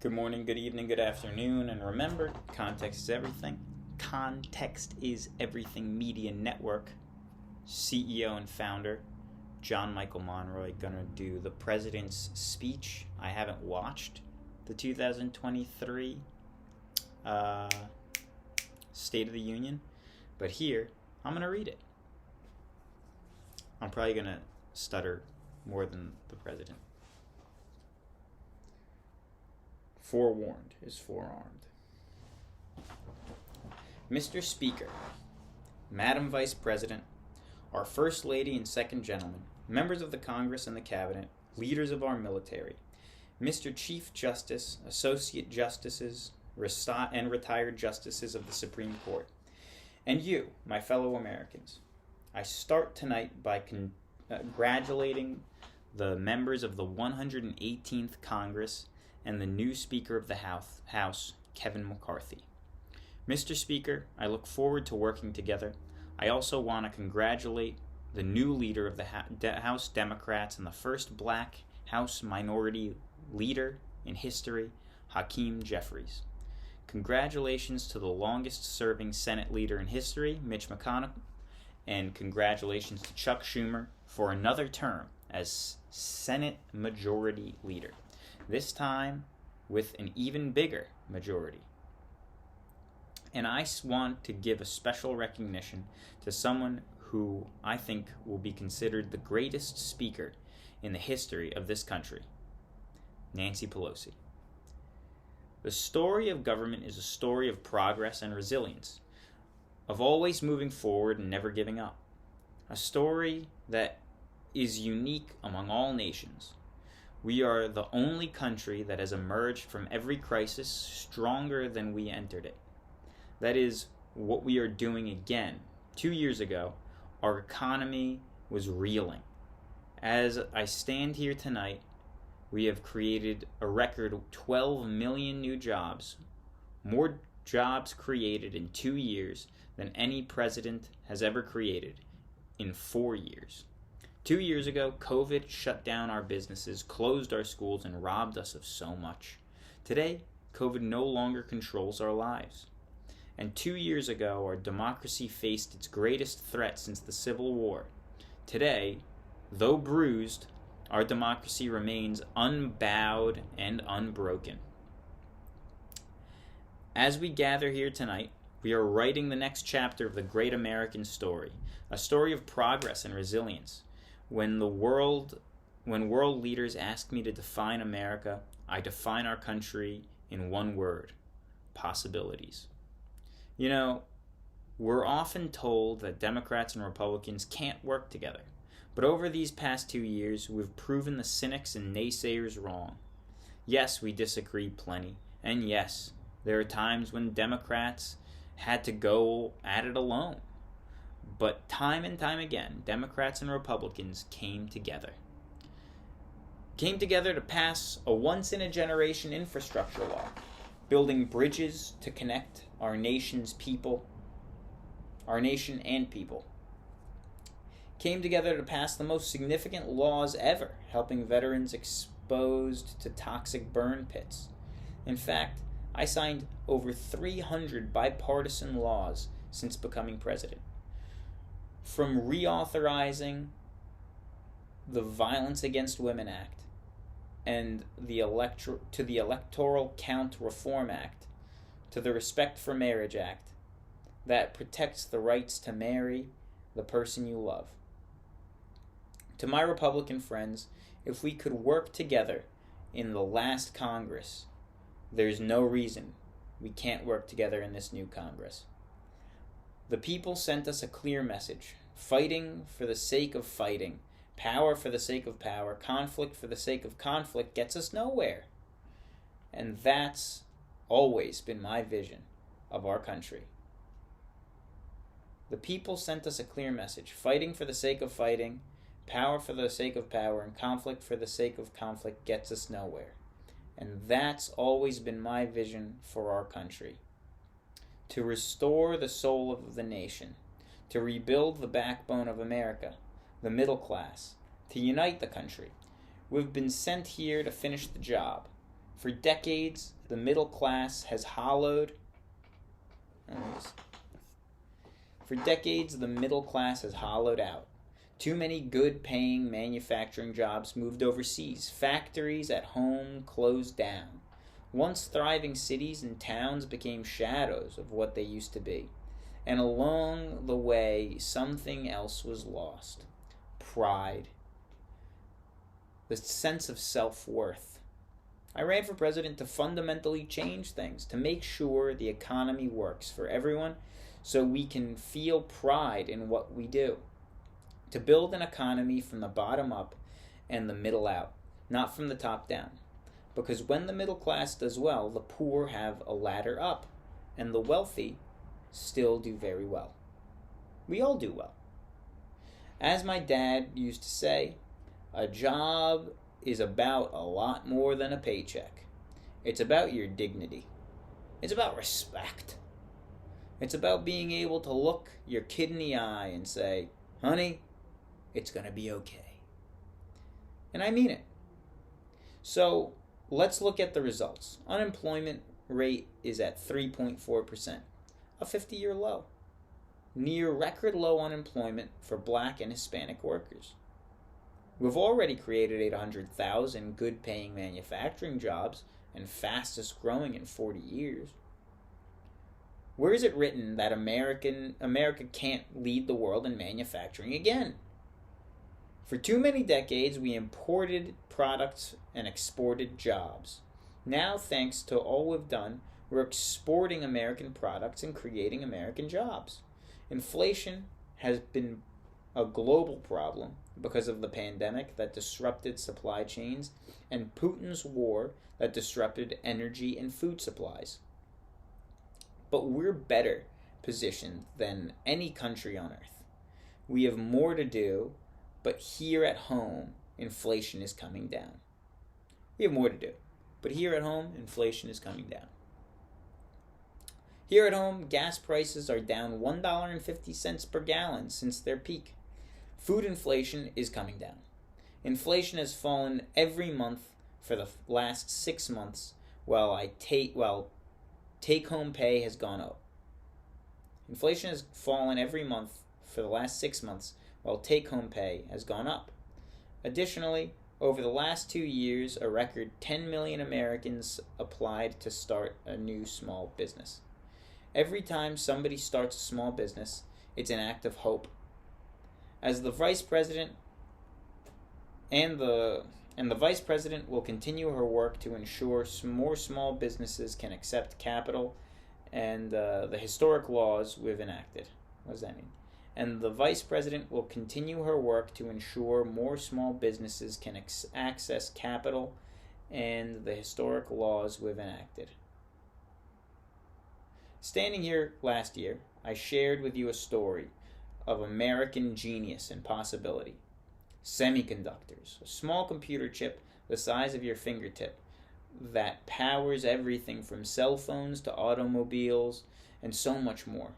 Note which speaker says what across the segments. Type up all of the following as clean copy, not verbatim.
Speaker 1: Good morning, good evening, good afternoon, and remember, context is everything. Context is Everything Media Network, CEO and founder, John Michael Monroy, gonna do the president's speech. I haven't watched the 2023 State of the Union, but here, I'm gonna read it. I'm probably gonna stutter more than the president. Forewarned is forearmed. Mr. Speaker, Madam Vice President, our First Lady and Second Gentleman, members of the Congress and the Cabinet, leaders of our military, Mr. Chief Justice, Associate Justices, and retired Justices of the Supreme Court, and you, my fellow Americans. I start tonight by congratulating the members of the 118th Congress and the new Speaker of the House, Kevin McCarthy. Mr. Speaker, I look forward to working together. I also want to congratulate the new leader of the House Democrats and the first black House minority leader in history, Hakeem Jeffries. Congratulations to the longest-serving Senate leader in history, Mitch McConnell, and congratulations to Chuck Schumer for another term as Senate Majority Leader, this time with an even bigger majority. And I want to give a special recognition to someone who I think will be considered the greatest speaker in the history of this country, Nancy Pelosi. The story of government is a story of progress and resilience, of always moving forward and never giving up. A story that is unique among all nations. We are the only country that has emerged from every crisis stronger than we entered it. That is what we are doing again. 2 years ago, our economy was reeling. As I stand here tonight, we have created a record 12 million new jobs, more jobs created in 2 years than any president has ever created in 4 years. 2 years ago, COVID shut down our businesses, closed our schools, and robbed us of so much. Today, COVID no longer controls our lives. And 2 years ago, our democracy faced its greatest threat since the Civil War. Today, though bruised, our democracy remains unbowed and unbroken. As we gather here tonight, we are writing the next chapter of the great American story, a story of progress and resilience. When world leaders ask me to define America, I define our country in one word: possibilities. You know, we're often told that Democrats and Republicans can't work together. But over these past 2 years, we've proven the cynics and naysayers wrong. Yes, we disagree plenty. And yes, there are times when Democrats had to go at it alone. But time and time again, Democrats and Republicans came together. Came together to pass a once-in-a-generation infrastructure law, building bridges to connect our nation and people. Came together to pass the most significant laws ever, helping veterans exposed to toxic burn pits. In fact, I signed over 300 bipartisan laws since becoming president. From reauthorizing the Violence Against Women Act and the Electoral Count Reform Act to the Respect for Marriage Act that protects the rights to marry the person you love. To my Republican friends, if we could work together in the last Congress, there's no reason we can't work together in this new Congress. The people sent us a clear message: fighting for the sake of fighting, power for the sake of power, conflict for the sake of conflict gets us nowhere. And that's always been my vision of our country. The people sent us a clear message: fighting for the sake of fighting, power for the sake of power, and conflict for the sake of conflict gets us nowhere. And that's always been my vision for our country. To restore the soul of the nation, to rebuild the backbone of America, the middle class, to unite the country. We've been sent here to finish the job. For decades, the middle class has hollowed. For decades, the middle class has hollowed out. Too many good-paying manufacturing jobs moved overseas. Factories at home closed down. Once thriving cities and towns became shadows of what they used to be. And along the way, something else was lost. Pride. The sense of self-worth. I ran for president to fundamentally change things, to make sure the economy works for everyone so we can feel pride in what we do. To build an economy from the bottom up and the middle out, not from the top down. Because when the middle class does well, the poor have a ladder up, and the wealthy still do very well. We all do well. As my dad used to say, a job is about a lot more than a paycheck. It's about your dignity. It's about respect. It's about being able to look your kid in the eye and say, honey, it's going to be okay. And I mean it. So let's look at the results. Unemployment rate is at 3.4%, a 50-year low. Near record low unemployment for Black and Hispanic workers. We've already created 800,000 good-paying manufacturing jobs and fastest growing in 40 years. Where is it written that America can't lead the world in manufacturing again? For too many decades, we imported products and exported jobs. Now, thanks to all we've done, we're exporting American products and creating American jobs. Inflation has been a global problem because of the pandemic that disrupted supply chains and Putin's war that disrupted energy and food supplies. But we're better positioned than any country on earth. We have more to do, but here at home, inflation is coming down. We have more to do, but here at home, inflation is coming down. Here at home, gas prices are down $1.50 per gallon since their peak. Food inflation is coming down. Inflation has fallen every month for the last 6 months, while take-home pay has gone up. Inflation has fallen every month for the last 6 months, while take-home pay has gone up. Additionally, over the last 2 years, a record 10 million Americans applied to start a new small business. Every time somebody starts a small business, it's an act of hope. As the vice president the vice president will continue her work to ensure more small businesses can accept capital and the historic laws we've enacted. What does that mean? And the vice president will continue her work to ensure more small businesses can access capital and the historic laws we've enacted. Standing here last year, I shared with you a story of American genius and possibility. Semiconductors, a small computer chip the size of your fingertip that powers everything from cell phones to automobiles and so much more.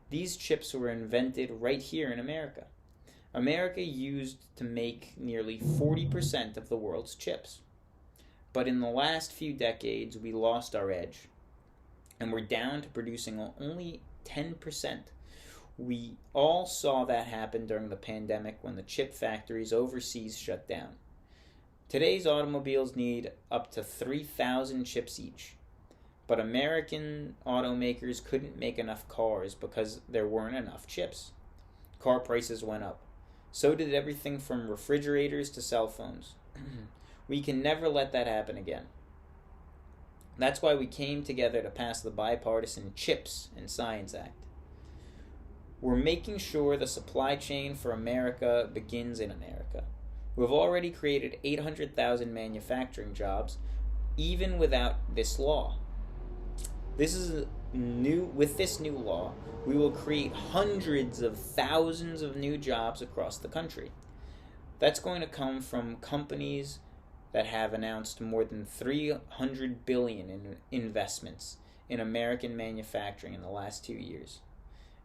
Speaker 1: These chips were invented right here in America. America used to make nearly 40% of the world's chips. But in the last few decades, we lost our edge, and we're down to producing only 10%. We all saw that happen during the pandemic when the chip factories overseas shut down. Today's automobiles need up to 3,000 chips each. But American automakers couldn't make enough cars because there weren't enough chips. Car prices went up. So did everything from refrigerators to cell phones. We can never let that happen again. That's why we came together to pass the bipartisan CHIPS and Science Act. We're making sure the supply chain for America begins in America. We've already created 800,000 manufacturing jobs, even without this law. With this new law, we will create hundreds of thousands of new jobs across the country. That's going to come from companies that have announced more than $300 billion in investments in American manufacturing in the last 2 years.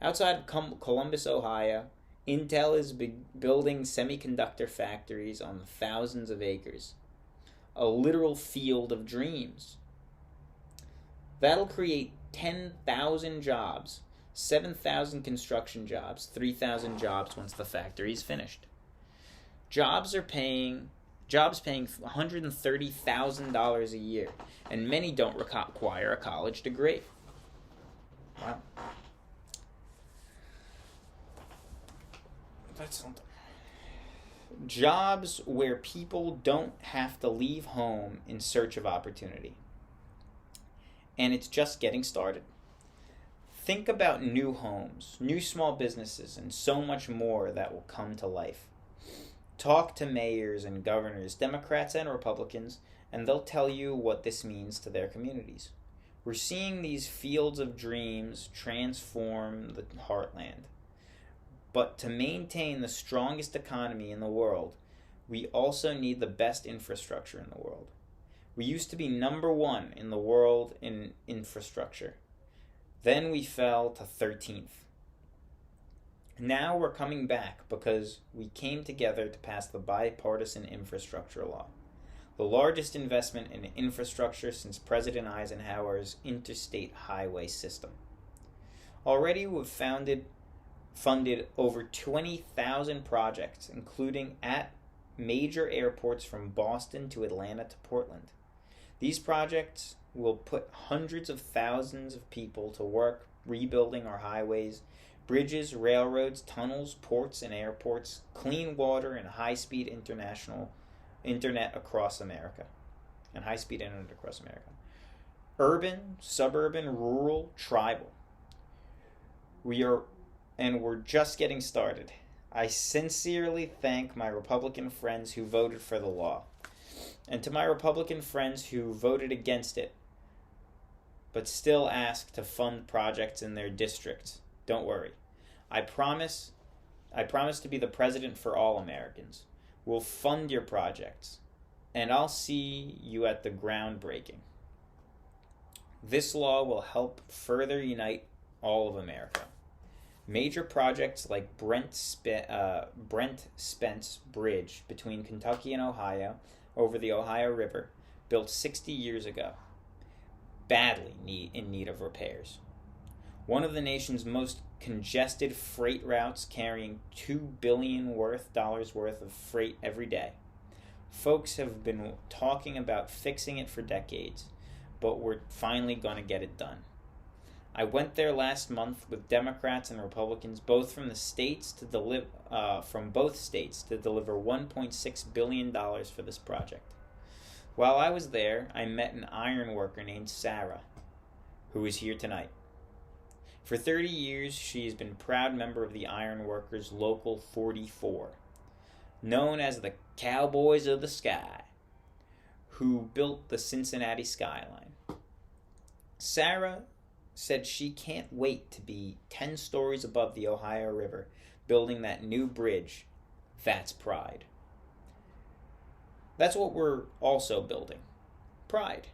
Speaker 1: Outside of Columbus, Ohio, Intel is building semiconductor factories on thousands of acres. a literal field of dreams. That'll create 10,000 jobs, 7,000 construction jobs, 3,000 jobs once the factory's finished. Jobs paying $130,000 a year, and many don't require a college degree. Wow. That's something. Jobs where people don't have to leave home in search of opportunity. And it's just getting started. Think about new homes, new small businesses, and so much more that will come to life. Talk to mayors and governors, Democrats and Republicans, and they'll tell you what this means to their communities. We're seeing these fields of dreams transform the heartland. But to maintain the strongest economy in the world, we also need the best infrastructure in the world. We used to be number 1 in the world in infrastructure. Then we fell to 13th. Now we're coming back because we came together to pass the bipartisan infrastructure law, the largest investment in infrastructure since President Eisenhower's interstate highway system. Already we've funded over 20,000 projects, including at major airports from Boston to Atlanta to Portland. These projects will put hundreds of thousands of people to work rebuilding our highways, bridges, railroads, tunnels, ports, and airports, clean water, and high-speed internet across America. Urban, suburban, rural, tribal. We're just getting started. I sincerely thank my Republican friends who voted for the law, and to my Republican friends who voted against it, but still ask to fund projects in their districts. Don't worry. I promise to be the president for all Americans. We'll fund your projects, and I'll see you at the groundbreaking. This law will help further unite all of America. Major projects like Brent Spence Bridge between Kentucky and Ohio over the Ohio River, built 60 years ago, badly in need of repairs. One of the nation's most congested freight routes, carrying $2 billion worth of freight every day. Folks have been talking about fixing it for decades, but we're finally going to get it done. I went there last month with Democrats and Republicans, both from both states, to deliver $1.6 billion for this project. While I was there, I met an iron worker named Sarah, who is here tonight. For 30 years, she has been a proud member of the Iron Workers Local 44, known as the Cowboys of the Sky, who built the Cincinnati skyline. Sarah said she can't wait to be 10 stories above the Ohio River, building that new bridge. That's pride. That's what we're also building. Pride.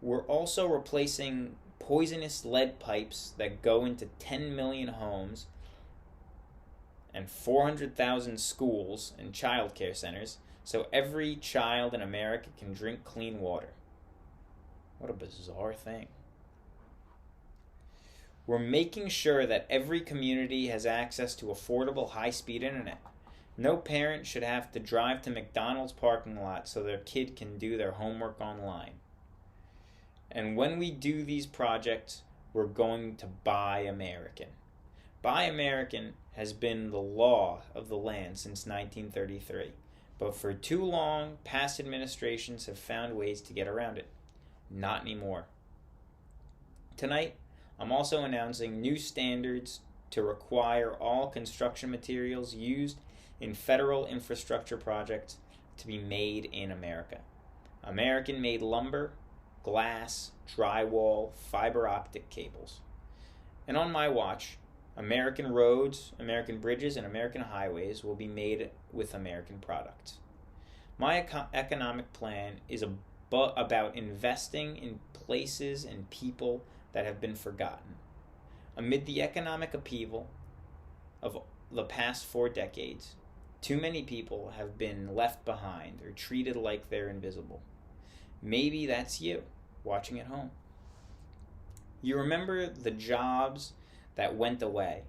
Speaker 1: We're also replacing poisonous lead pipes that go into 10 million homes and 400,000 schools and child care centers so every child in America can drink clean water. What a bizarre thing. We're making sure that every community has access to affordable high-speed internet. No parent should have to drive to McDonald's parking lot so their kid can do their homework online. And when we do these projects, we're going to buy American. Buy American has been the law of the land since 1933, but for too long, past administrations have found ways to get around it. Not anymore. Tonight, I'm also announcing new standards to require all construction materials used in federal infrastructure projects to be made in America. American-made lumber, glass, drywall, fiber optic cables. And on my watch, American roads, American bridges, and American highways will be made with American products. My economic plan is about investing in places and people that have been forgotten. Amid the economic upheaval of the past 4 decades, Too many people have been left behind or treated like they're invisible. Maybe that's you, watching at home. You remember the jobs that went away,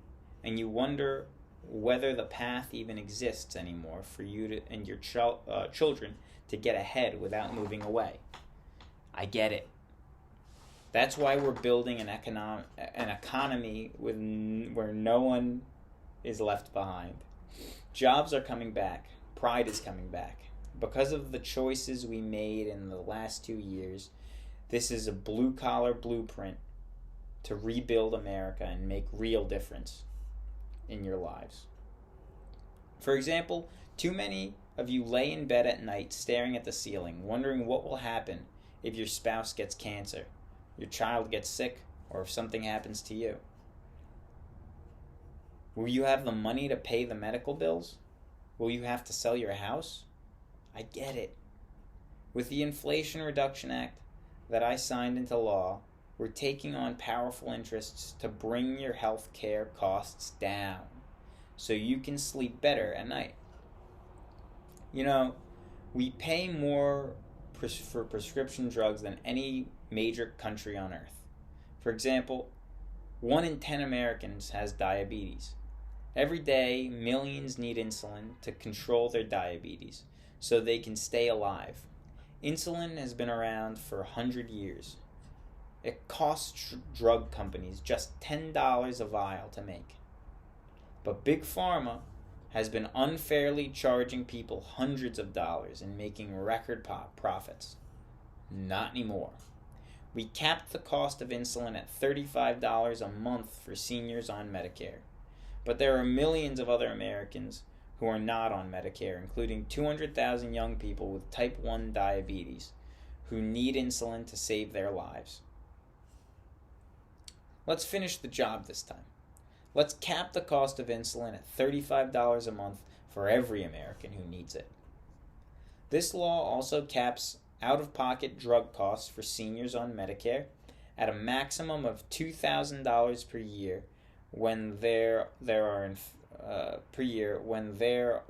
Speaker 1: and you wonder whether the path even exists anymore for you and your children to get ahead without moving away. I get it. That's why we're building an economy where no one is left behind. Jobs are coming back. Pride is coming back. Because of the choices we made in the last 2 years, this is a blue-collar blueprint to rebuild America and make real difference in your lives. For example, too many of you lay in bed at night staring at the ceiling, wondering what will happen if your spouse gets cancer, your child gets sick, or if something happens to you. Will you have the money to pay the medical bills? Will you have to sell your house? I get it. With the Inflation Reduction Act that I signed into law, we're taking on powerful interests to bring your health care costs down so you can sleep better at night. You know, we pay more for prescription drugs than any major country on earth. For example, 1 in 10 Americans has diabetes. Every day, millions need insulin to control their diabetes so they can stay alive. Insulin has been around for 100 years. It costs drug companies just $10 a vial to make. But Big Pharma has been unfairly charging people hundreds of dollars and making record profits. Not anymore. We capped the cost of insulin at $35 a month for seniors on Medicare. But there are millions of other Americans who are not on Medicare, including 200,000 young people with type 1 diabetes who need insulin to save their lives. Let's finish the job this time. Let's cap the cost of insulin at $35 a month for every American who needs it. This law also caps out-of-pocket drug costs for seniors on Medicare at a maximum of $2,000 per year when there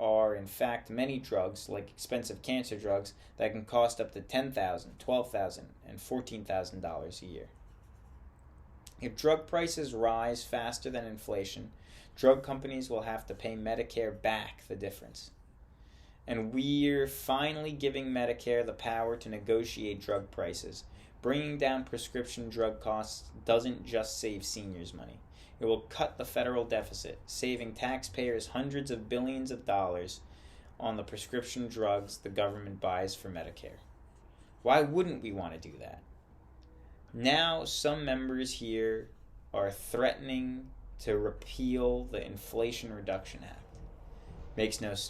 Speaker 1: are in fact many drugs, like expensive cancer drugs, that can cost up to $10,000, $12,000, and $14,000 a year. If drug prices rise faster than inflation, drug companies will have to pay Medicare back the difference. And we're finally giving Medicare the power to negotiate drug prices. Bringing down prescription drug costs doesn't just save seniors money. It will cut the federal deficit, saving taxpayers hundreds of billions of dollars on the prescription drugs the government buys for Medicare. Why wouldn't we want to do that? Now, some members here are threatening to repeal the Inflation Reduction Act.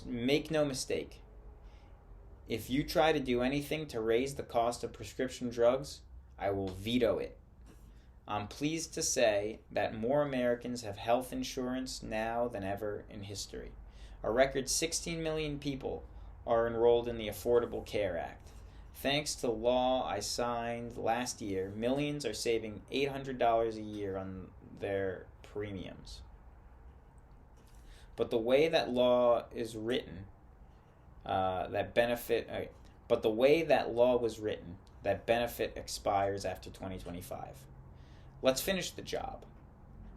Speaker 1: Make no mistake. If you try to do anything to raise the cost of prescription drugs, I will veto it. I'm pleased to say that more Americans have health insurance now than ever in history. A record 16 million people are enrolled in the Affordable Care Act. Thanks to the law I signed last year, millions are saving $800 a year on their premiums. But the way that law is written, that benefit expires after 2025. Let's finish the job.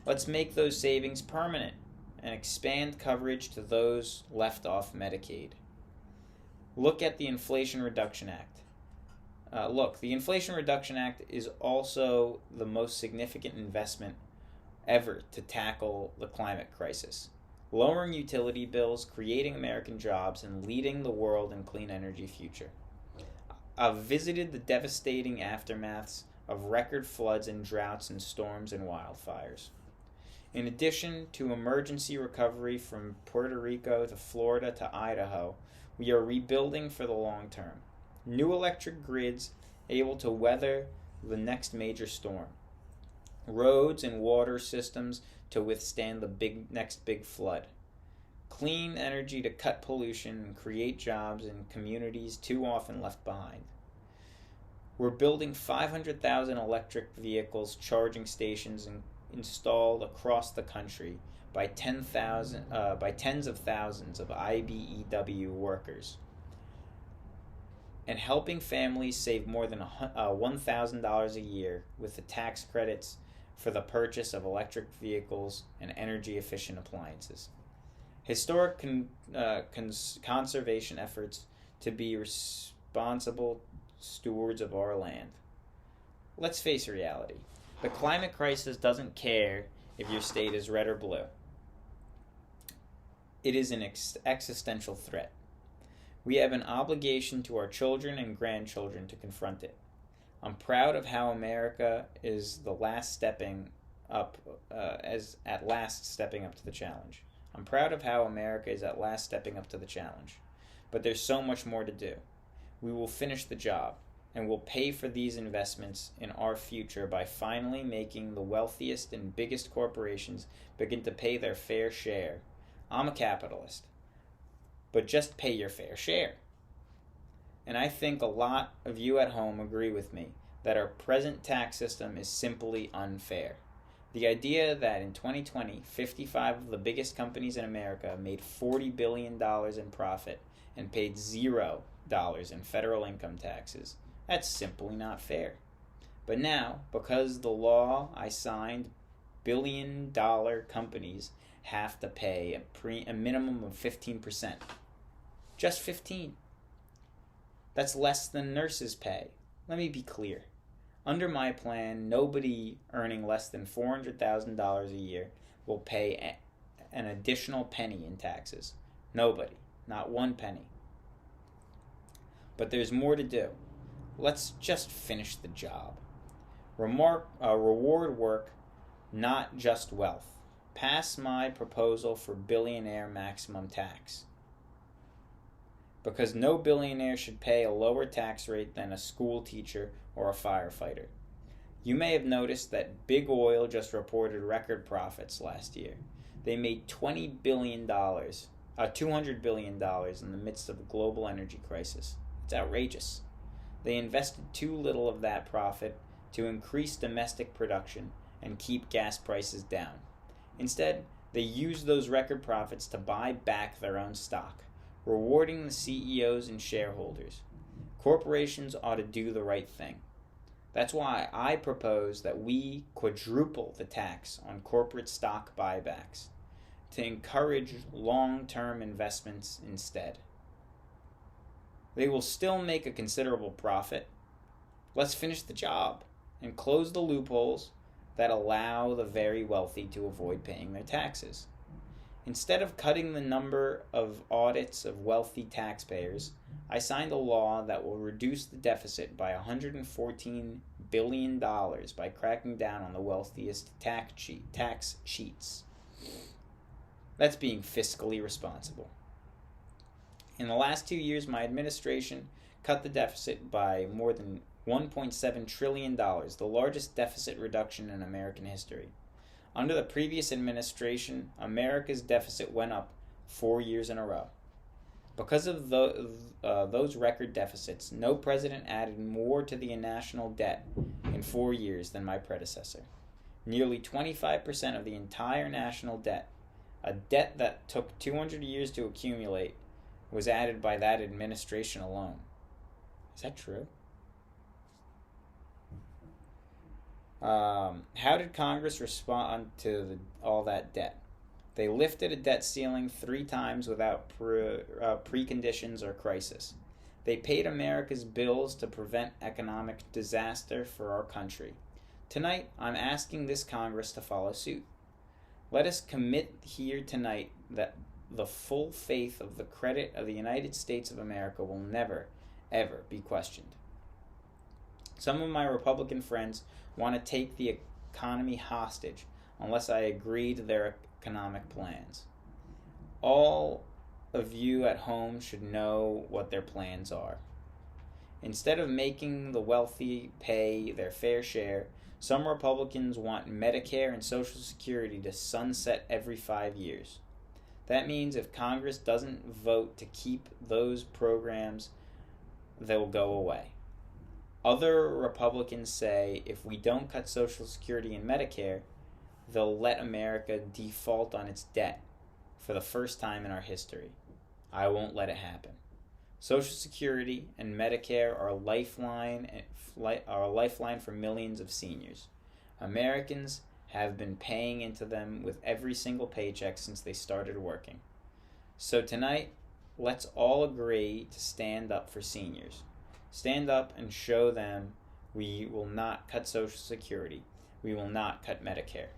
Speaker 1: Let's make those savings permanent and expand coverage to those left off Medicaid. Look at the Inflation Reduction Act. The Inflation Reduction Act is also the most significant investment ever to tackle the climate crisis, lowering utility bills, creating American jobs, and leading the world in clean energy future. I've visited the devastating aftermaths of record floods and droughts and storms and wildfires. In addition to emergency recovery from Puerto Rico to Florida to Idaho, we are rebuilding for the long term. New electric grids able to weather the next major storm. Roads and water systems to withstand the next big flood. Clean energy to cut pollution and create jobs in communities too often left behind. We're building 500,000 electric vehicles charging stations installed across the country by by tens of thousands of IBEW workers, and helping families save more than $1,000 a year with the tax credits for the purchase of electric vehicles and energy-efficient appliances. Historic conservation efforts to be responsible stewards of our land. Let's face reality. The climate crisis doesn't care if your state is red or blue. It is an existential threat. We have an obligation to our children and grandchildren to confront it. I'm proud of how America is stepping up to the challenge. I'm proud of how America is at last stepping up to the challenge. But there's so much more to do. We will finish the job, and we'll pay for these investments in our future by finally making the wealthiest and biggest corporations begin to pay their fair share. I'm a capitalist, but just pay your fair share. And I think a lot of you at home agree with me that our present tax system is simply unfair. The idea that in 2020, 55 of the biggest companies in America made $40 billion in profit and paid $0 in federal income taxes, that's simply not fair. But now, because the law I signed, billion-dollar companies have to pay a minimum of 15%. Just 15. That's less than nurses pay. Let me be clear. Under my plan, nobody earning less than $400,000 a year will pay an additional penny in taxes. Nobody. Not one penny. But there's more to do. Let's just finish the job. Reward work, not just wealth. Pass my proposal for billionaire maximum tax. Because no billionaire should pay a lower tax rate than a school teacher or a firefighter. You may have noticed that Big Oil just reported record profits last year. They made $200 billion in the midst of a global energy crisis. It's outrageous. They invested too little of that profit to increase domestic production and keep gas prices down. Instead, they used those record profits to buy back their own stock, rewarding the CEOs and shareholders. Corporations ought to do the right thing. That's why I propose that we quadruple the tax on corporate stock buybacks to encourage long-term investments instead. They will still make a considerable profit. Let's finish the job and close the loopholes that allow the very wealthy to avoid paying their taxes. Instead of cutting the number of audits of wealthy taxpayers, I signed a law that will reduce the deficit by $114 billion by cracking down on the wealthiest tax cheats. That's being fiscally responsible. In the last 2 years, my administration cut the deficit by more than $1.7 trillion, the largest deficit reduction in American history. Under the previous administration, America's deficit went up 4 years in a row. Because of those record deficits, no president added more to the national debt in 4 years than my predecessor. Nearly 25% of the entire national debt, a debt that took 200 years to accumulate, was added by that administration alone. Is that true? How did Congress respond to all that debt? They lifted a debt ceiling 3 times without preconditions or crisis. They paid America's bills to prevent economic disaster for our country. Tonight, I'm asking this Congress to follow suit. Let us commit here tonight that the full faith of the credit of the United States of America will never, ever be questioned. Some of my Republican friends want to take the economy hostage unless I agree to their economic plans. All of you at home should know what their plans are. Instead of making the wealthy pay their fair share, some Republicans want Medicare and Social Security to sunset every 5 years. That means if Congress doesn't vote to keep those programs, they'll go away. Other Republicans say if we don't cut Social Security and Medicare, they'll let America default on its debt for the first time in our history. I won't let it happen. Social Security and Medicare are a lifeline for millions of seniors. Americans have been paying into them with every single paycheck since they started working. So tonight, let's all agree to stand up for seniors. Stand up and show them we will not cut Social Security. We will not cut Medicare.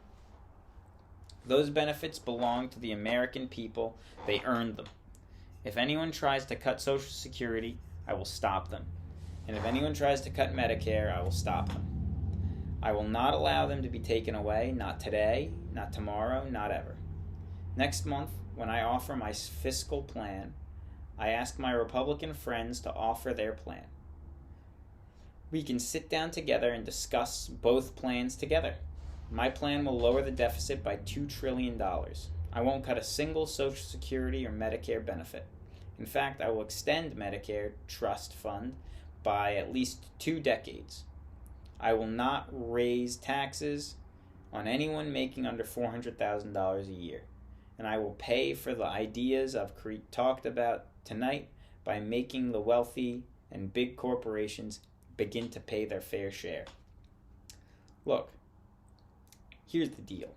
Speaker 1: Those benefits belong to the American people. They earned them. If anyone tries to cut Social Security, I will stop them. And if anyone tries to cut Medicare, I will stop them. I will not allow them to be taken away, not today, not tomorrow, not ever. Next month, when I offer my fiscal plan, I ask my Republican friends to offer their plan. We can sit down together and discuss both plans together. My plan will lower the deficit by $2 trillion. I won't cut a single Social Security or Medicare benefit. In fact, I will extend Medicare Trust Fund by at least 2 decades. I will not raise taxes on anyone making under $400,000 a year. And I will pay for the ideas I've talked about tonight by making the wealthy and big corporations begin to pay their fair share. Look, here's the deal.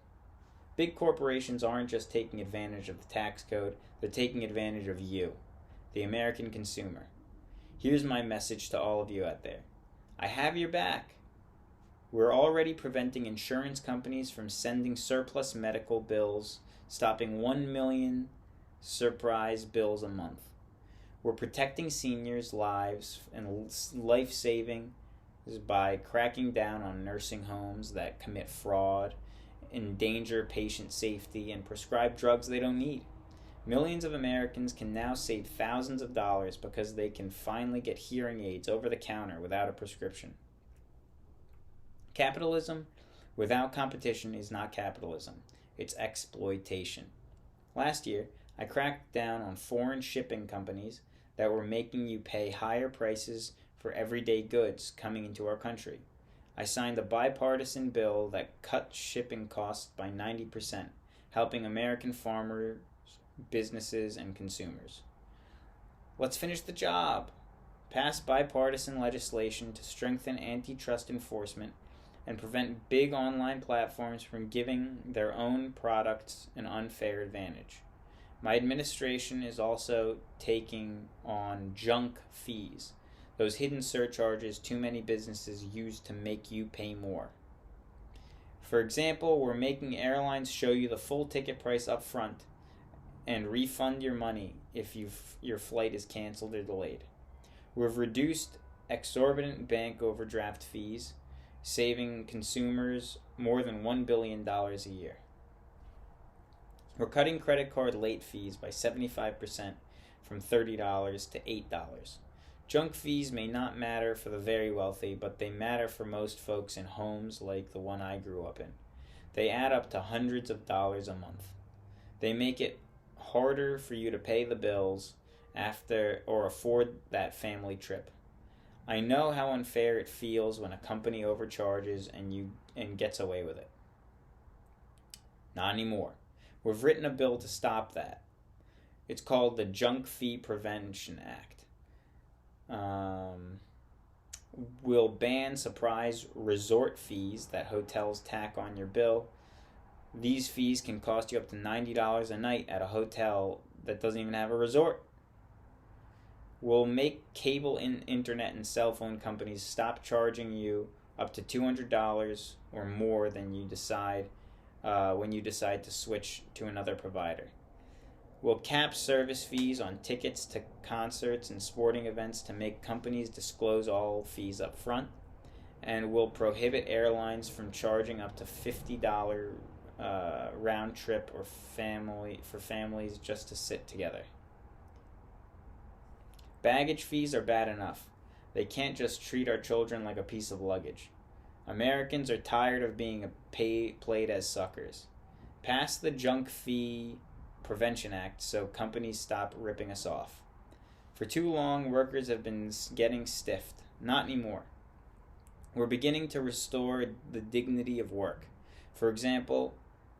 Speaker 1: Big corporations aren't just taking advantage of the tax code, they're taking advantage of you, the American consumer. Here's my message to all of you out there. I have your back. We're already preventing insurance companies from sending surplus medical bills, stopping 1 million surprise bills a month. We're protecting seniors' lives and life-saving by cracking down on nursing homes that commit fraud, endanger patient safety, and prescribe drugs they don't need. Millions of Americans can now save thousands of dollars because they can finally get hearing aids over the counter without a prescription. Capitalism without competition is not capitalism. It's exploitation. Last year, I cracked down on foreign shipping companies that were making you pay higher prices for everyday goods coming into our country. I signed a bipartisan bill that cut shipping costs by 90%, helping American farmers, businesses, and consumers. Let's finish the job. Pass bipartisan legislation to strengthen antitrust enforcement and prevent big online platforms from giving their own products an unfair advantage. My administration is also taking on junk fees, those hidden surcharges too many businesses use to make you pay more. For example, we're making airlines show you the full ticket price up front and refund your money if your flight is canceled or delayed. We've reduced exorbitant bank overdraft fees, saving consumers more than $1 billion a year. We're cutting credit card late fees by 75% from $30 to $8. Junk fees may not matter for the very wealthy, but they matter for most folks in homes like the one I grew up in. They add up to hundreds of dollars a month. They make it harder for you to pay the bills after or afford that family trip. I know how unfair it feels when a company overcharges and gets away with it. Not anymore. We've written a bill to stop that. It's called the Junk Fee Prevention Act. Will ban surprise resort fees that hotels tack on your bill. These fees can cost you up to $90 a night at a hotel that doesn't even have a resort. We'll make cable, internet, and cell phone companies stop charging you up to $200 or more than you decide when you decide to switch to another provider. We'll cap service fees on tickets to concerts and sporting events to make companies disclose all fees up front. And we'll prohibit airlines from charging up to $50 round trip or for families just to sit together. Baggage fees are bad enough. They can't just treat our children like a piece of luggage. Americans are tired of being played as suckers. Pass the Junk Fee Prevention Act so companies stop ripping us off. For too long, workers have been getting stiffed. Not anymore. We're beginning to restore the dignity of work. For example,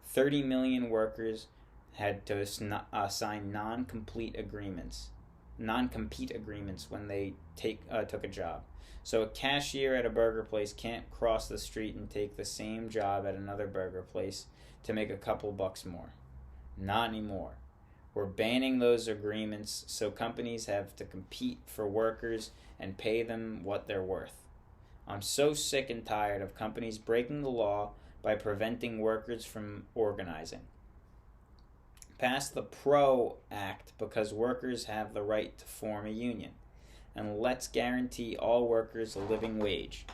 Speaker 1: 30 million workers had to sign non-compete agreements when they took a job. So a cashier at a burger place can't cross the street and take the same job at another burger place to make a couple bucks more. Not anymore. We're banning those agreements so companies have to compete for workers and pay them what they're worth. I'm so sick and tired of companies breaking the law by preventing workers from organizing. Pass the PRO Act because workers have the right to form a union. And let's guarantee all workers a living wage.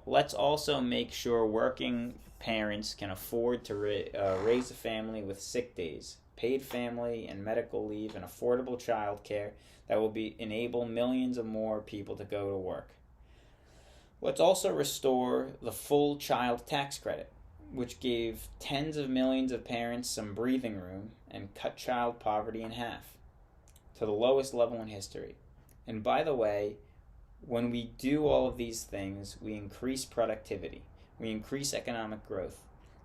Speaker 1: Let's also make sure working parents can afford to raise a family with sick days, paid family and medical leave, and affordable child care that will enable millions of more people to go to work. Let's also restore the full child tax credit, which gave tens of millions of parents some breathing room and cut child poverty in half, to the lowest level in history. And by the way, when we do all of these things, we increase productivity, we increase economic growth.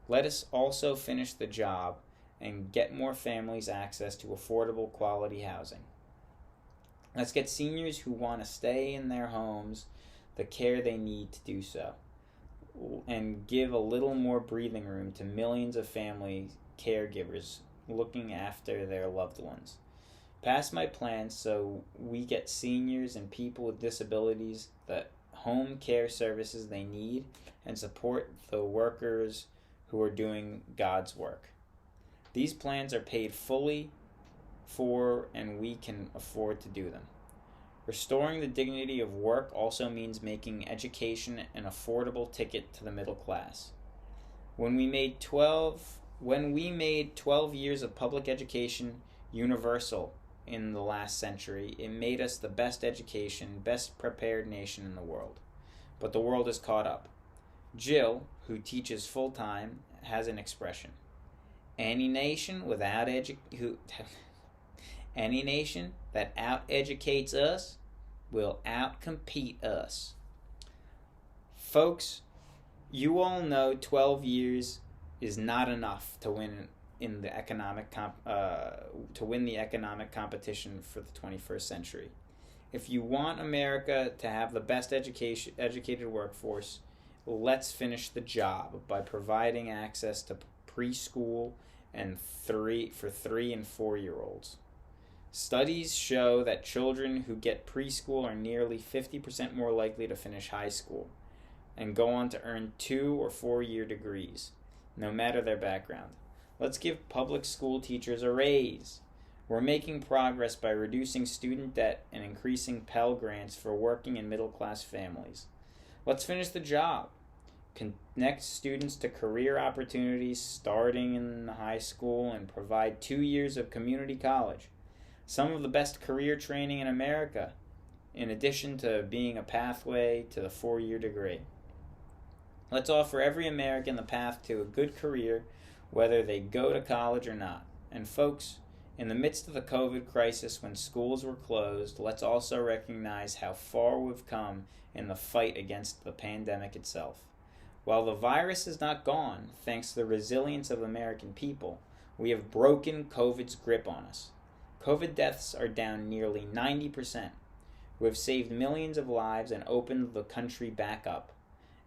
Speaker 1: Let us also finish the job and get more families access to affordable quality housing. Let's get seniors who want to stay in their homes the care they need to do so, and give a little more breathing room to millions of family caregivers looking after their loved ones. Pass my plan so we get seniors and people with disabilities the home care services they need and support the workers who are doing God's work. These plans are paid fully for and we can afford to do them. Restoring the dignity of work also means making education an affordable ticket to the middle class. When we made 12 years of public education universal in the last century, it made us the best prepared nation in the world. But the world is caught up. Jill, who teaches full-time, has an expression. Any nation that out-educates us will out-compete us. Folks, you all know 12 years is not enough to win in the economic competition for the 21st century. If you want America to have the best educated workforce, let's finish the job by providing access to preschool and for 3 and 4 year olds. Studies show that children who get preschool are nearly 50% more likely to finish high school and go on to earn 2 or 4 year degrees, no matter their background. Let's give public school teachers a raise. We're making progress by reducing student debt and increasing Pell Grants for working and middle-class families. Let's finish the job. Connect students to career opportunities starting in high school and provide 2 years of community college. Some of the best career training in America, in addition to being a pathway to the 4-year degree. Let's offer every American the path to a good career, whether they go to college or not. And folks, in the midst of the COVID crisis when schools were closed, let's also recognize how far we've come in the fight against the pandemic itself. While the virus is not gone, thanks to the resilience of American people, we have broken COVID's grip on us. COVID deaths are down nearly 90%. We have saved millions of lives and opened the country back up.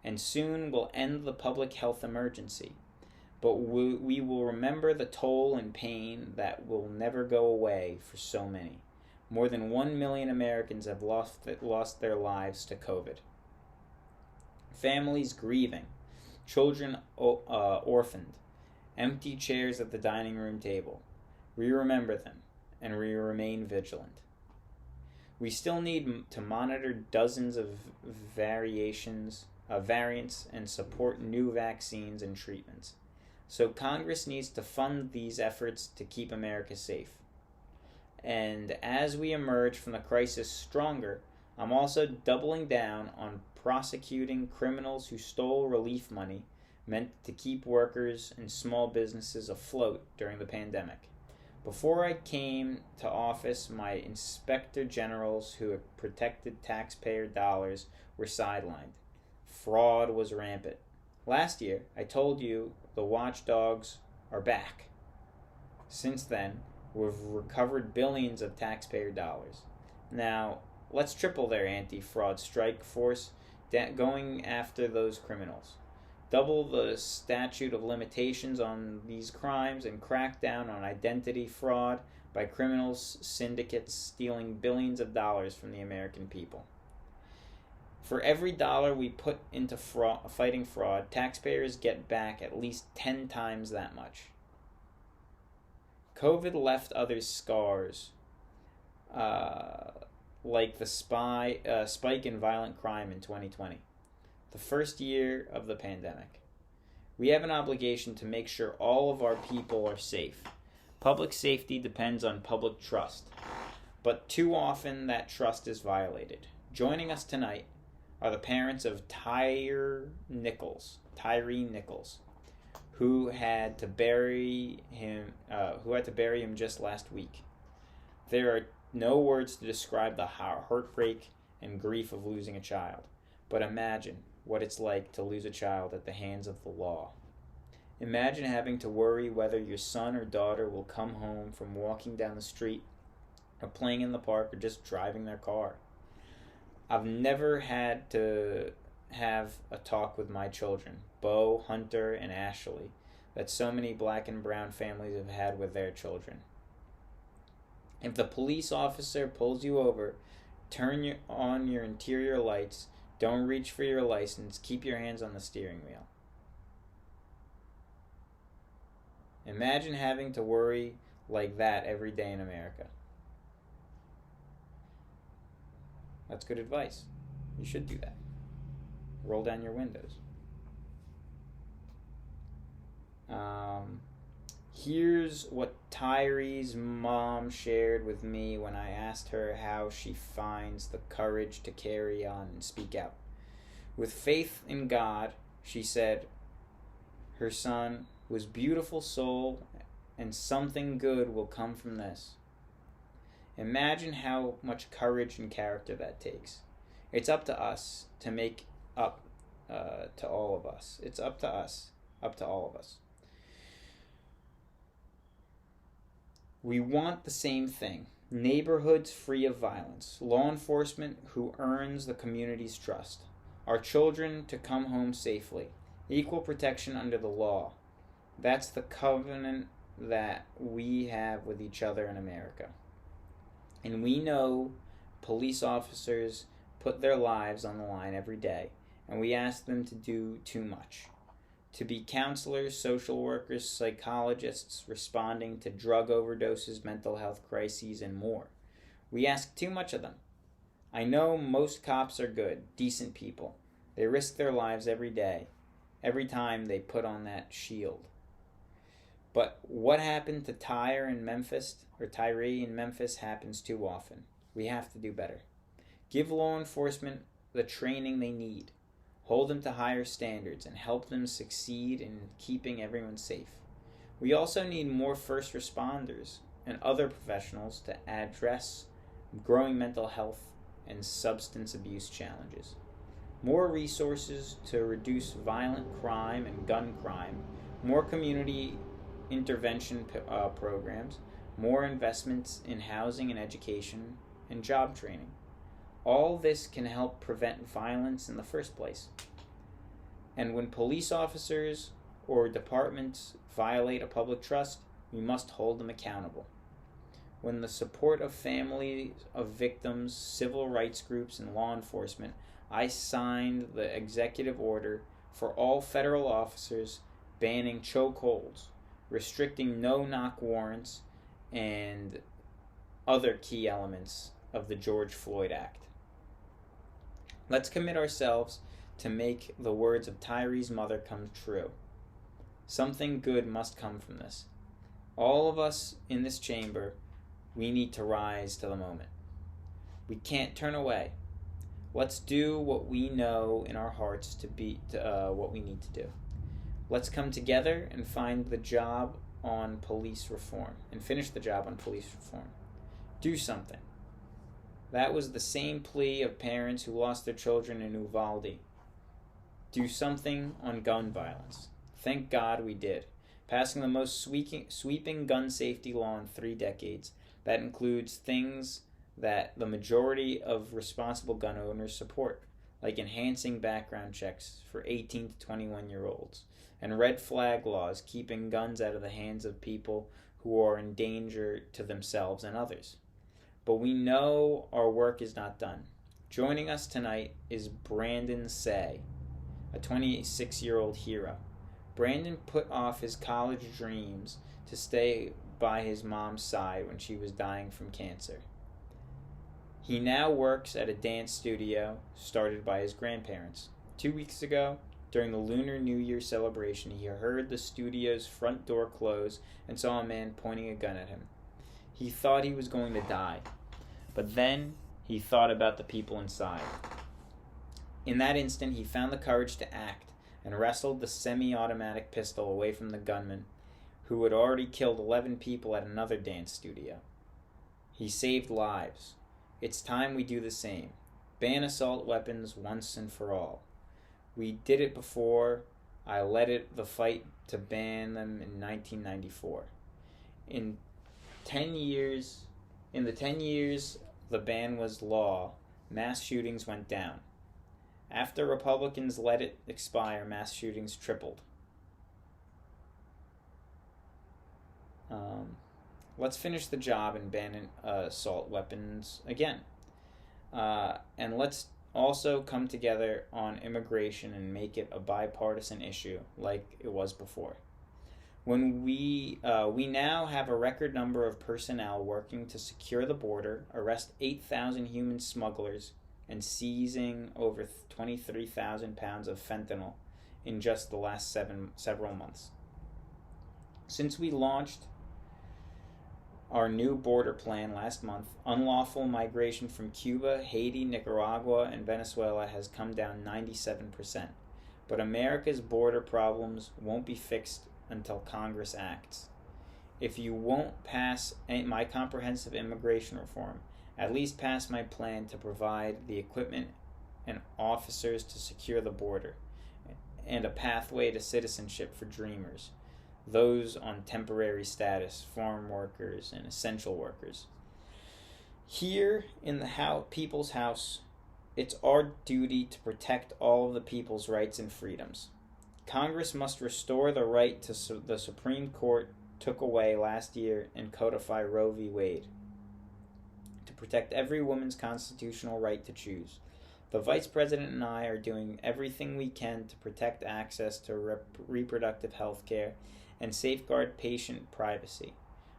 Speaker 1: And soon we'll end the public health emergency. But we will remember the toll and pain that will never go away for so many. More than 1 million Americans have lost their lives to COVID. Families grieving, children orphaned, empty chairs at the dining room table. We remember them, and we remain vigilant. We still need to monitor dozens of variants and support new vaccines and treatments. So Congress needs to fund these efforts to keep America safe. And as we emerge from the crisis stronger, I'm also doubling down on prosecuting criminals who stole relief money meant to keep workers and small businesses afloat during the pandemic. Before I came to office, my inspector generals who had protected taxpayer dollars were sidelined. Fraud was rampant. Last year, I told you the watchdogs are back. Since then, we've recovered billions of taxpayer dollars. Now, let's triple their anti-fraud strike force going after those criminals. Double the statute of limitations on these crimes and crack down on identity fraud by criminals syndicates stealing billions of dollars from the American people. For every dollar we put into fighting fraud, taxpayers get back at least 10 times that much. COVID left other scars, like the spike in violent crime in 2020, the first year of the pandemic. We have an obligation to make sure all of our people are safe. Public safety depends on public trust, but too often that trust is violated. Joining us tonight are the parents of Tyree Nichols, who had to bury him just last week. There are no words to describe the heartbreak and grief of losing a child, but imagine what it's like to lose a child at the hands of the law. Imagine having to worry whether your son or daughter will come home from walking down the street or playing in the park or just driving their car. I've never had to have a talk with my children, Bo, Hunter, and Ashley, that so many black and brown families have had with their children. If the police officer pulls you over, turn on your interior lights, don't reach for your license, keep your hands on the steering wheel. Imagine having to worry like that every day in America. That's good advice. You should do that. Roll down your windows. Here's what Tyree's mom shared with me when I asked her how she finds the courage to carry on and speak out. With faith in God, she said her son was a beautiful soul and something good will come from this. Imagine how much courage and character that takes. It's up to us to make up to all of us. It's up to us, up to all of us. We want the same thing. Neighborhoods free of violence. Law enforcement who earns the community's trust. Our children to come home safely. Equal protection under the law. That's the covenant that we have with each other in America. And we know police officers put their lives on the line every day, and we ask them to do too much. To be counselors, social workers, psychologists responding to drug overdoses, mental health crises, and more. We ask too much of them. I know most cops are good, decent people. They risk their lives every day, every time they put on that shield. But what happened to Tyree in Memphis happens too often. We have to do better. Give law enforcement the training they need. Hold them to higher standards and help them succeed in keeping everyone safe. We also need more first responders and other professionals to address growing mental health and substance abuse challenges. More resources to reduce violent crime and gun crime. More community intervention programs. More investments in housing and education and job training. All this can help prevent violence in the first place. And when police officers or departments violate a public trust, we must hold them accountable. When the support of families of victims, civil rights groups, and law enforcement, I signed the executive order for all federal officers banning chokeholds, restricting no-knock warrants, and other key elements of the George Floyd Act. Let's commit ourselves to make the words of Tyree's mother come true. Something good must come from this. All of us in this chamber, we need to rise to the moment. We can't turn away. Let's do what we know in our hearts to be what we need to do. Let's come together and find the job on police reform and finish the job on police reform. Do something. That was the same plea of parents who lost their children in Uvalde. do something on gun violence. Thank God we did, passing the most sweeping gun safety law in 3 decades. That includes things that the majority of responsible gun owners support, like enhancing background checks for 18 to 21-year-olds, and red flag laws keeping guns out of the hands of people who are in danger to themselves and others. But we know our work is not done. Joining us tonight is Brandon Say, a 26-year-old hero. Brandon put off his college dreams to stay by his mom's side when she was dying from cancer. He now works at a dance studio started by his grandparents. 2 weeks ago, during the Lunar New Year celebration, he heard the studio's front door close and saw a man pointing a gun at him. He thought he was going to die, but then he thought about the people inside. In that instant, he found the courage to act and wrestled the semi-automatic pistol away from the gunman, who had already killed 11 people at another dance studio. He saved lives. It's time we do the same. Ban assault weapons once and for all. We did it before. I led the fight to ban them in 1994. In the 10 years the ban was law, mass shootings went down. After Republicans let it expire, mass shootings tripled. Let's finish the job and ban assault weapons again. And let's also come together on immigration and make it a bipartisan issue like it was before. When we now have a record number of personnel working to secure the border, arrest 8,000 human smugglers, and seizing over 23,000 pounds of fentanyl in just the last several months. Since we launched our new border plan last month, unlawful migration from Cuba, Haiti, Nicaragua, and Venezuela has come down 97%. But America's border problems won't be fixed until Congress acts. If you won't pass my comprehensive immigration reform, at least pass my plan to provide the equipment and officers to secure the border, and a pathway to citizenship for dreamers, those on temporary status, farm workers, and essential workers. Here in the People's House, it's our duty to protect all of the people's rights and freedoms. Congress must restore the right the Supreme Court took away last year and codify Roe v. Wade, to protect every woman's constitutional right to choose. The Vice President and I are doing everything we can to protect access to reproductive health care and safeguard patient privacy.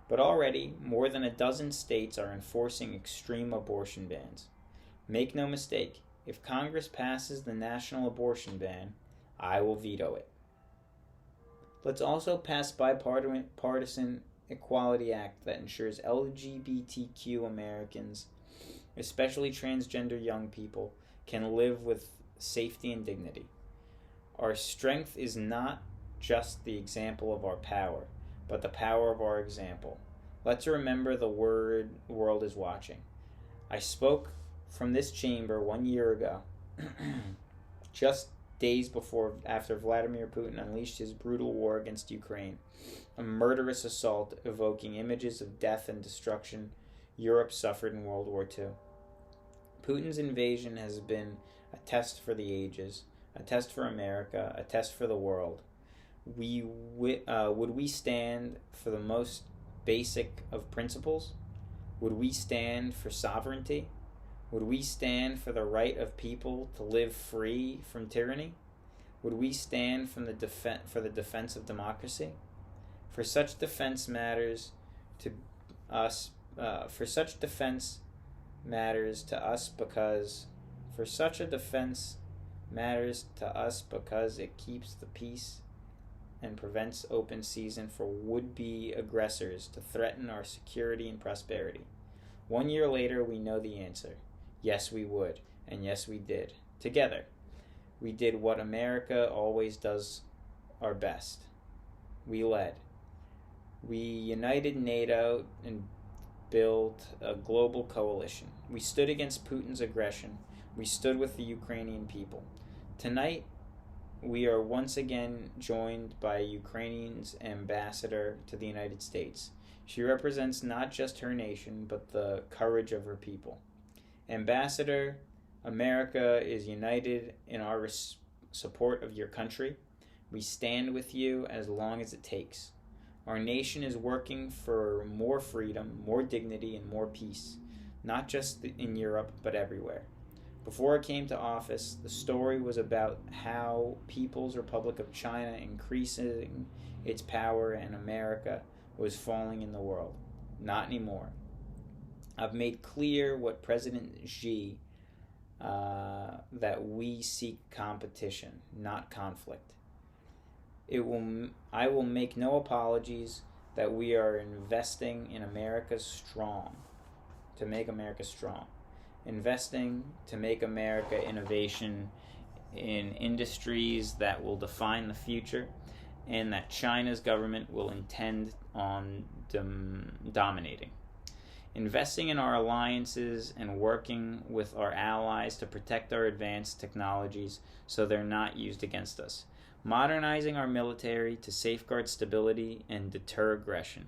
Speaker 1: But already, more than a dozen states are enforcing extreme abortion bans. Make no mistake, if Congress passes the national abortion ban, I will veto it. Let's also pass bipartisan Equality Act that ensures LGBTQ Americans, especially transgender young people, can live with safety and dignity. Our strength is not just the example of our power, but the power of our example. Let's remember the world is watching. I spoke from this chamber 1 year ago, just days after Vladimir Putin unleashed his brutal war against Ukraine, a murderous assault evoking images of death and destruction Europe suffered in World War II. Putin's invasion has been a test for the ages, a test for America, a test for the world. Would we stand for the most basic of principles? Would we stand for sovereignty? Would we stand for the right of people to live free from tyranny? Would we stand for the defense of democracy? For such defense matters to us. Because it keeps the peace and prevents open season for would-be aggressors to threaten our security and prosperity. 1 year later, we know the answer. Yes, we would, and yes, we did. Together, we did what America always does our best. We led. We united NATO and built a global coalition. We stood against Putin's aggression. We stood with the Ukrainian people. Tonight, we are once again joined by Ukraine's ambassador to the United States. She represents not just her nation, but the courage of her people. Ambassador, America is united in our support of your country. We stand with you as long as it takes. Our nation is working for more freedom, more dignity, and more peace, not just in Europe, but everywhere. Before I came to office, the story was about how People's Republic of China increasing its power and America was falling in the world. Not anymore. I've made clear what President Xi that we seek competition, not conflict. I will make no apologies that we are investing in America strong, to make America strong. Investing to make America innovation in industries that will define the future and that China's government will intend on dominating. Investing in our alliances and working with our allies to protect our advanced technologies so they're not used against us. Modernizing our military to safeguard stability and deter aggression.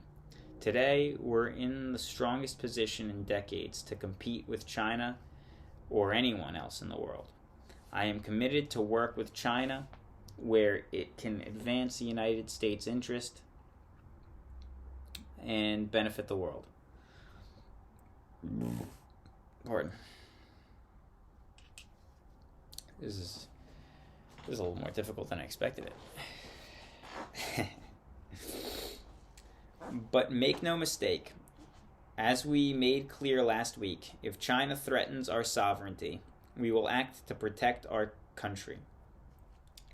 Speaker 1: Today, we're in the strongest position in decades to compete with China or anyone else in the world. I am committed to work with China where it can advance the United States' interest and benefit the world. Pardon. This is a little more difficult than I expected it. But make no mistake, as we made clear last week, if China threatens our sovereignty, we will act to protect our country.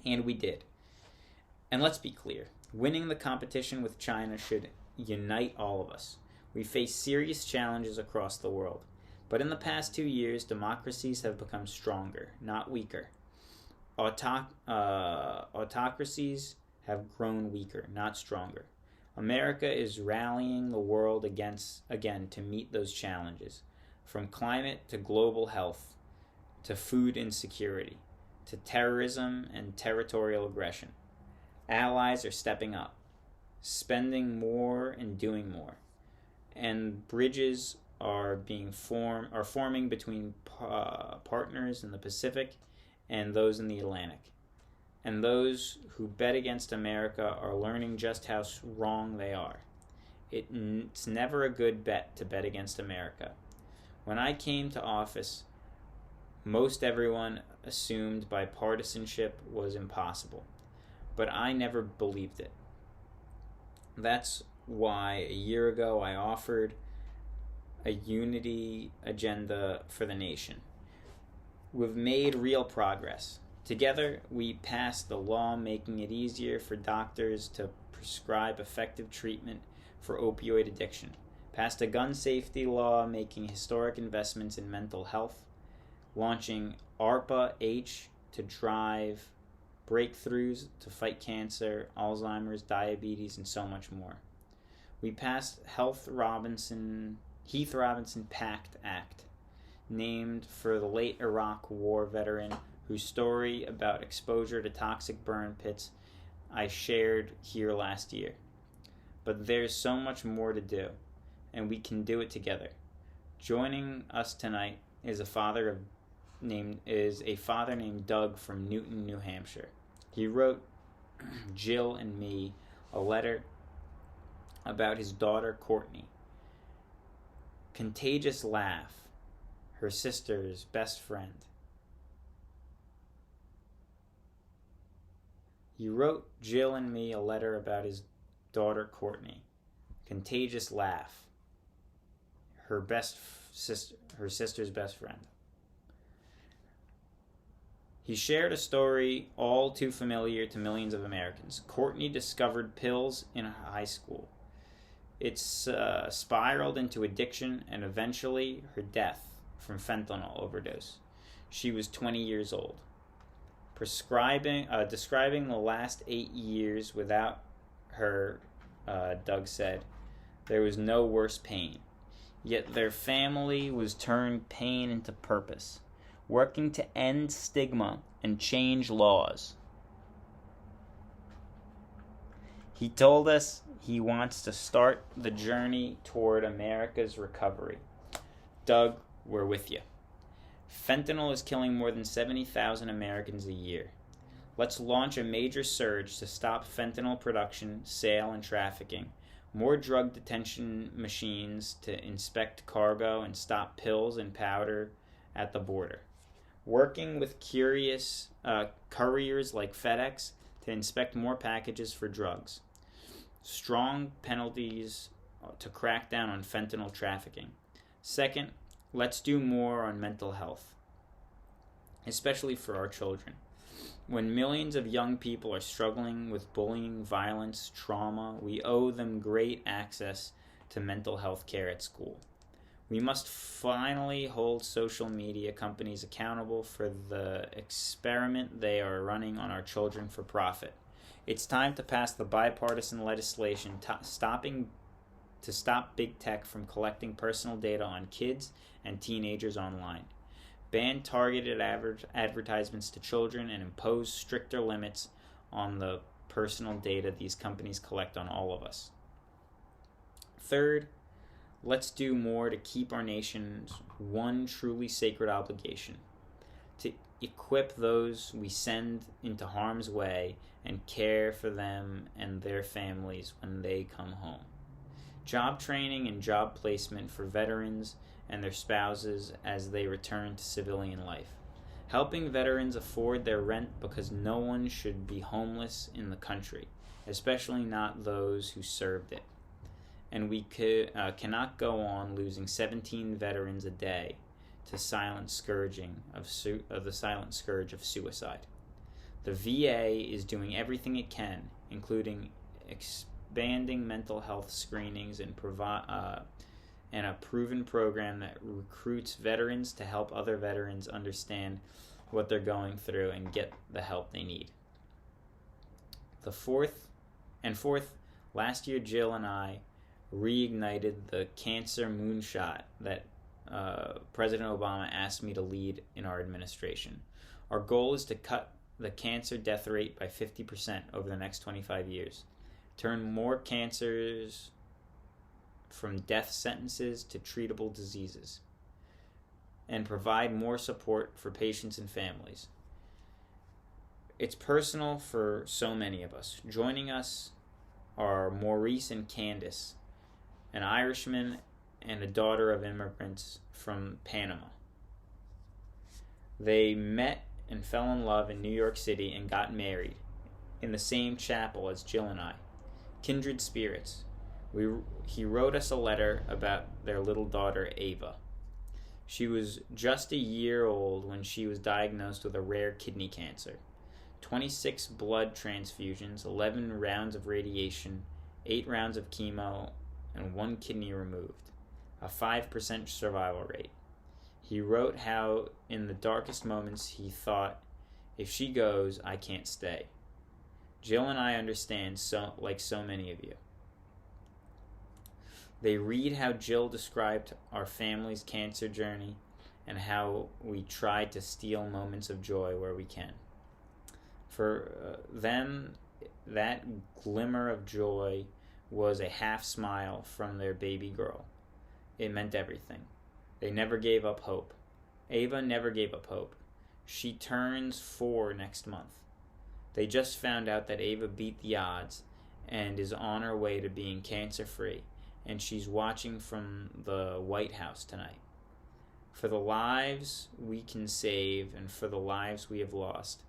Speaker 1: And we did. And let's be clear, winning the competition with China should unite all of us. We face serious challenges across the world. But in the past 2 years, democracies have become stronger, not weaker. Autocracies have grown weaker, not stronger. America is rallying the world again to meet those challenges, from climate to global health, to food insecurity, to terrorism and territorial aggression. Allies are stepping up, spending more and doing more, and bridges are forming between partners in the Pacific and those in the Atlantic. And those who bet against America are learning just how wrong they are. It's never a good bet to bet against America. When I came to office, most everyone assumed bipartisanship was impossible, but I never believed it. That's why a year ago I offered a unity agenda for the nation. We've made real progress. Together, we passed the law making it easier for doctors to prescribe effective treatment for opioid addiction, passed a gun safety law making historic investments in mental health, launching ARPA-H to drive breakthroughs to fight cancer, Alzheimer's, diabetes, and so much more. We passed Heath Robinson PACT Act, named for the late Iraq War veteran whose story about exposure to toxic burn pits I shared here last year. But there's so much more to do, and we can do it together. Joining us tonight is a father named Doug from Newton, New Hampshire. He wrote Jill and me a letter about his daughter Courtney. Contagious laugh, her sister's best friend. He wrote Jill and me a letter about his daughter Courtney. Contagious laugh, her sister's best friend. He shared a story all too familiar to millions of Americans. Courtney discovered pills in high school. It's spiraled into addiction and eventually her death from fentanyl overdose. She was 20 years old. Describing the last 8 years without her, Doug said, there was no worse pain. Yet their family was turning pain into purpose, working to end stigma and change laws. He told us he wants to start the journey toward America's recovery. Doug, we're with you. Fentanyl is killing more than 70,000 Americans a year. Let's launch a major surge to stop fentanyl production, sale, and trafficking. More drug detention machines to inspect cargo and stop pills and powder at the border. Working with couriers like FedEx to inspect more packages for drugs. Strong penalties to crack down on fentanyl trafficking. Second, let's do more on mental health, especially for our children. When millions of young people are struggling with bullying, violence, trauma, we owe them great access to mental health care at school. We must finally hold social media companies accountable for the experiment they are running on our children for profit. It's time to pass the bipartisan legislation to stop big tech from collecting personal data on kids and teenagers online. Ban targeted advertisements to children and impose stricter limits on the personal data these companies collect on all of us. Third, let's do more to keep our nation's one truly sacred obligation: to equip those we send into harm's way and care for them and their families when they come home. Job training and job placement for veterans and their spouses as they return to civilian life. Helping veterans afford their rent, because no one should be homeless in the country, especially not those who served it. And we cannot go on losing 17 veterans a day to the silent scourge of suicide. The VA is doing everything it can, including expanding mental health screenings and a proven program that recruits veterans to help other veterans understand what they're going through and get the help they need. Fourth, last year Jill and I reignited the cancer moonshot that President Obama asked me to lead in our administration. Our goal is to cut the cancer death rate by 50% over the next 25 years, turn more cancers from death sentences to treatable diseases, and provide more support for patients and families. It's personal for so many of us. Joining us are Maurice and Candace, an Irishman and a daughter of immigrants from Panama. They met and fell in love in New York City and got married in the same chapel as Jill and I. Kindred spirits. He wrote us a letter about their little daughter, Ava. She was just a year old when she was diagnosed with a rare kidney cancer. 26 blood transfusions, 11 rounds of radiation, 8 rounds of chemo, and 1 kidney removed. A 5% survival rate. He wrote how in the darkest moments he thought, if she goes, I can't stay. Jill and I understand, like so many of you. They read how Jill described our family's cancer journey and how we tried to steal moments of joy where we can. For them, that glimmer of joy was a half smile from their baby girl. It meant everything. They never gave up hope. Ava never gave up hope. She turns 4 next month. They just found out that Ava beat the odds and is on her way to being cancer-free, and she's watching from the White House tonight. For the lives we can save and for the lives we have lost,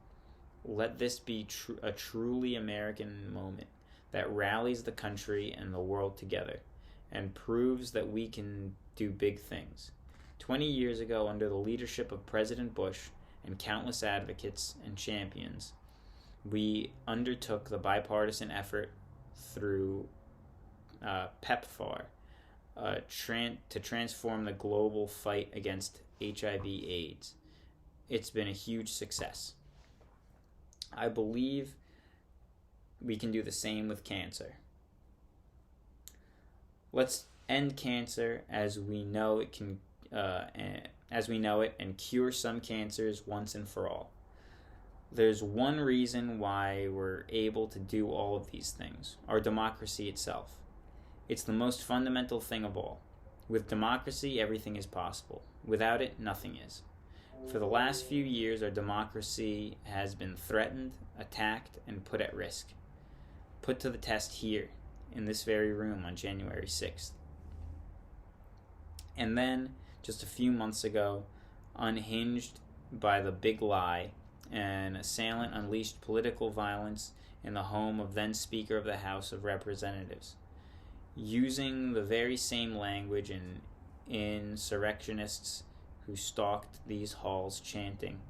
Speaker 1: let this be a truly American moment that rallies the country and the world together and proves that we can do big things. 20 years ago, under the leadership of President Bush and countless advocates and champions, we undertook the bipartisan effort through PEPFAR to transform the global fight against HIV/AIDS. It's been a huge success. I believe we can do the same with cancer. Let's end cancer as we know it and cure some cancers once and for all. there's one reason why we're able to do all of these things: our democracy itself. It's the most fundamental thing of all. With democracy, everything is possible. Without it, nothing is. For the last few years, our democracy has been threatened, attacked, and put at risk. Put to the test here, in this very room on January 6th. And then, just a few months ago, unhinged by the big lie, an assailant unleashed political violence in the home of then Speaker of the House of Representatives, using the very same language in insurrectionists who stalked these halls chanting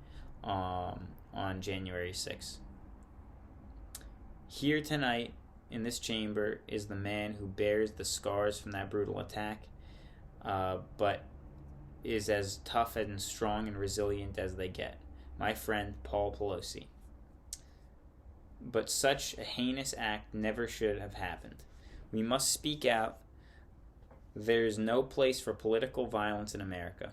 Speaker 1: on January 6th. Here tonight, in this chamber, is the man who bears the scars from that brutal attack, but is as tough and strong and resilient as they get. My friend, Paul Pelosi. But such a heinous act never should have happened. We must speak out. There is no place for political violence in America.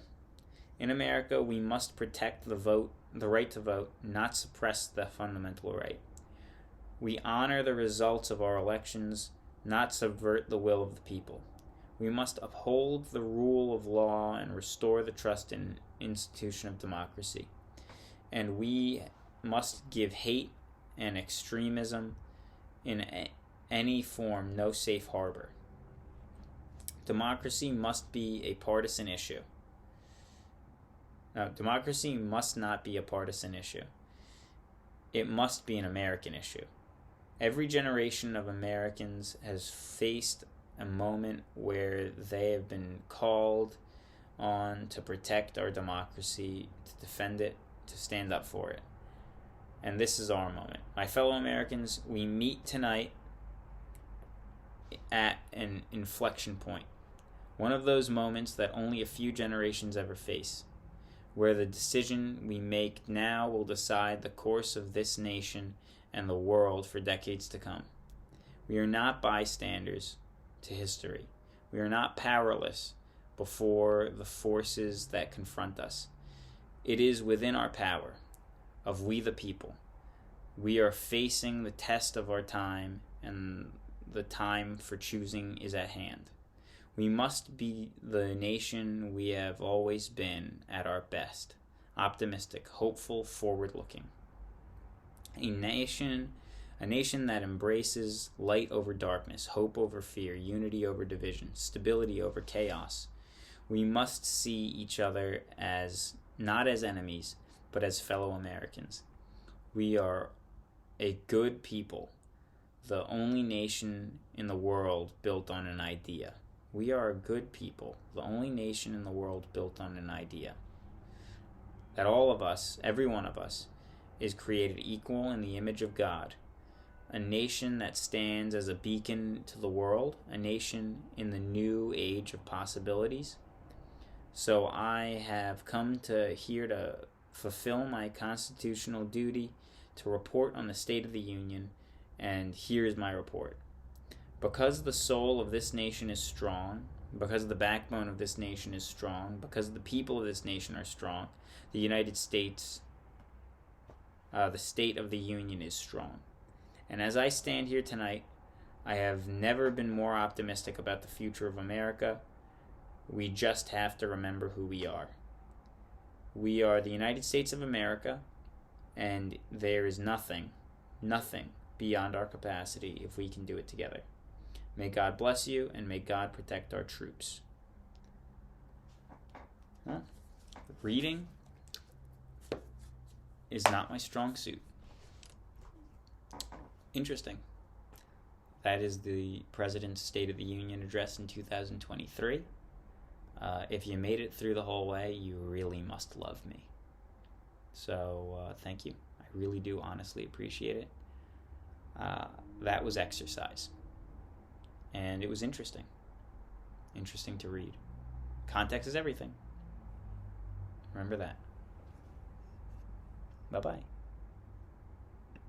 Speaker 1: In America, we must protect the right to vote, not suppress the fundamental right. We honor the results of our elections, not subvert the will of the people. We must uphold the rule of law and restore the trust in institution of democracy. And we must give hate and extremism in any form no safe harbor. Democracy must be a partisan issue. Now, democracy must not be a partisan issue. It must be an American issue. Every generation of Americans has faced a moment where they have been called on to protect our democracy, to defend it, to stand up for it. And this is our moment. My fellow Americans, we meet tonight at an inflection point. One of those moments that only a few generations ever face, where the decision we make now will decide the course of this nation and the world for decades to come. We are not bystanders to history. We are not powerless before the forces that confront us. It is within our power, of we the people. We are facing the test of our time, and the time for choosing is at hand. We must be the nation we have always been at our best: optimistic, hopeful, forward-looking. A nation that embraces light over darkness, hope over fear, unity over division, stability over chaos. We must see each other as not as enemies, but as fellow Americans. We are a good people, the only nation in the world built on an idea. We are a good people, the only nation in the world built on an idea. That all of us, every one of us, is created equal in the image of God. A nation that stands as a beacon to the world, a nation in the new age of possibilities. So I have come here to fulfill my constitutional duty to report on the state of the Union, and here is my report. Because the soul of this nation is strong, because the backbone of this nation is strong, because the people of this nation are strong, the United States, the state of the Union is strong. And as I stand here tonight, I have never been more optimistic about the future of America. We just have to remember who we are. We are the United States of America, and there is nothing beyond our capacity if we can do it together. May God bless you, and may God protect our troops. Reading is not my strong suit. Interesting. That is the President's State of the Union address in 2023. If you made it through the whole way, you really must love me. So thank you. I really do honestly appreciate it. That was exercise. And it was interesting. Interesting to read. Context is everything. Remember that. Bye-bye.